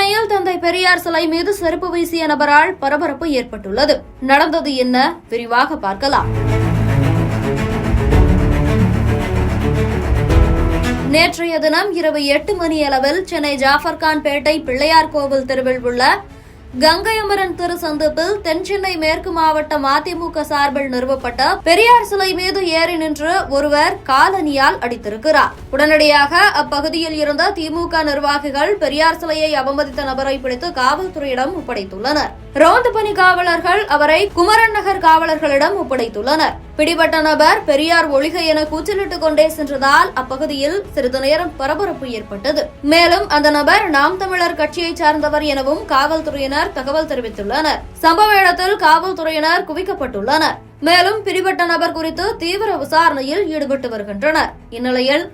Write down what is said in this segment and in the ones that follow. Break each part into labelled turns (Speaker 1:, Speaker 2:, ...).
Speaker 1: சென்னையில் தந்தை பெரியார் சிலை மீது செருப்பு வீசிய நபரால் பரபரப்பு ஏற்பட்டுள்ளது. நடந்தது என்ன? விரிவாக பார்க்கலாம். நேற்றைய தினம் இரவு 8 மணி அளவில் சென்னை ஜாஃபர்கான்பேட்டை பிள்ளையார் கோவில் தெருவில் உள்ள கங்கையமரன் திரு சந்திப்பில் தென்சென்னை மேற்கு மாவட்ட மதிமுக சார்பில் நிறுவப்பட்ட பெரியார் சிலை மீது ஏறி நின்று ஒருவர் காலணியால் அடித்திருக்கிறார். உடனடியாக அப்பகுதியில் இருந்த திமுக நிர்வாகிகள் பெரியார் சிலையை அவமதித்த நபரை பிடித்து காவல்துறையிடம் ஒப்படைத்துள்ளனர். ரோந்து பணி காவலர்கள் அவரை குமரன் நகர் காவலர்களிடம் ஒப்படைத்துள்ளனர். பிடிபட்ட நபர் பெரியார் ஒழிக என கூச்சலிட்டுக் கொண்டே சென்றதால் அப்பகுதியில் சிறிது நேரம் பரபரப்பு ஏற்பட்டது. மேலும் அந்த நபர் நாம் தமிழர் கட்சியை சார்ந்தவர் எனவும் காவல்துறையினர் தகவல் தெரிவித்துள்ளனர். சம்பவ இடத்தில் காவல்துறையினர் குவிக்கப்பட்டுள்ளனர். மேலும் பிடிபட்ட நபர் குறித்து தீவிர விசாரணையில் ஈடுபட்டு வருகின்றனர். இந்நிலையில்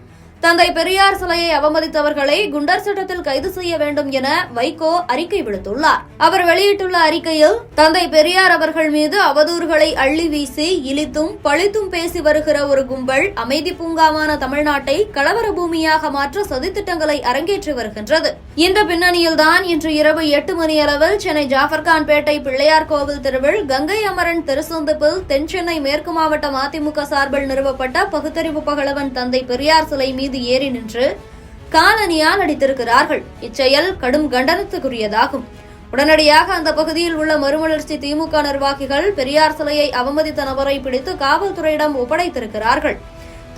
Speaker 1: தந்தை பெரியார் சிலையை அவமதித்தவர்களை குண்டர் சட்டத்தில் கைது செய்ய வேண்டும் என வைகோ அறிக்கை விடுத்துள்ளார். அவர் வெளியிட்டுள்ள அறிக்கையில் தந்தை பெரியார் அவர்கள் மீது அவதூறுகளை அள்ளி வீசி இழித்தும் பழித்தும் பேசி வருகிற ஒரு கும்பல் அமைதி பூங்காவான தமிழ்நாட்டை கலவர பூமியாக மாற்ற சதித்திட்டங்களை அரங்கேற்றி வருகின்றது. இந்த பின்னணியில்தான் இன்று இரவு 8 மணி அளவில் சென்னை ஜாஃபர்கான்பேட்டை பிள்ளையார் கோவில் தெருவில் கங்கை அமரன் திருச்சந்திப்பில் தென்சென்னை மேற்கு மாவட்ட மதிமுக சார்பில் நிறுவப்பட்ட பகுத்தறிவு பகலவன் தந்தை பெரியார் சிலை மீது ஏறி நின்று காலணியால் அடித்திருக்கிறார்கள். இச்செயல் கடும் கண்டனத்துக்குரியதாகும். உடனடியாக அந்த பகுதியில் உள்ள மறுமலர்ச்சி திமுக நிர்வாகிகள் பெரியார் சிலையை அவமதித்த நபரை பிடித்து காவல்துறையிடம் ஒப்படைத்திருக்கிறார்கள்.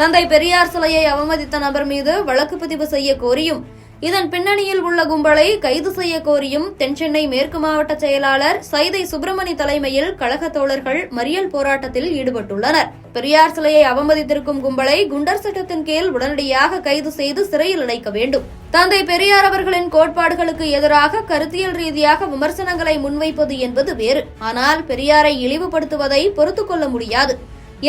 Speaker 1: தந்தை பெரியார் சிலையை அவமதித்த நபர் மீது வழக்கு பதிவு செய்ய கோரியும் இதன் பின்னணியில் உள்ள கும்பலை கைது செய்ய கோரியும் தென்சென்னை மேற்கு மாவட்ட செயலாளர் சைதை சுப்பிரமணி தலைமையில் கழக தோழர்கள் மறியல் போராட்டத்தில் ஈடுபட்டுள்ளனர். பெரியார் சிலையை அவமதித்திருக்கும் கும்பலை குண்டர் சட்டத்தின் கீழ் உடனடியாக கைது செய்து சிறையில் அடைக்க வேண்டும். தந்தை பெரியார் அவர்களின் கோட்பாடுகளுக்கு எதிராக கருத்தியல் ரீதியாக விமர்சனங்களை முன்வைப்பது என்பது வேறு. ஆனால் பெரியாரை இழிவுபடுத்துவதை பொறுத்துக் கொள்ள முடியாது.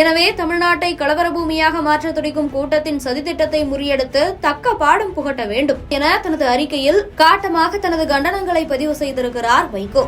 Speaker 1: எனவே தமிழ்நாட்டை கலவர பூமியாக மாற்ற துடிக்கும் கூட்டத்தின் சதித்திட்டத்தை முறியடித்து தக்க பாடம் புகட்ட வேண்டும் என தனது அறிக்கையில் காட்டமாக தனது கண்டனங்களை பதிவு செய்திருக்கிறார் வைகோ.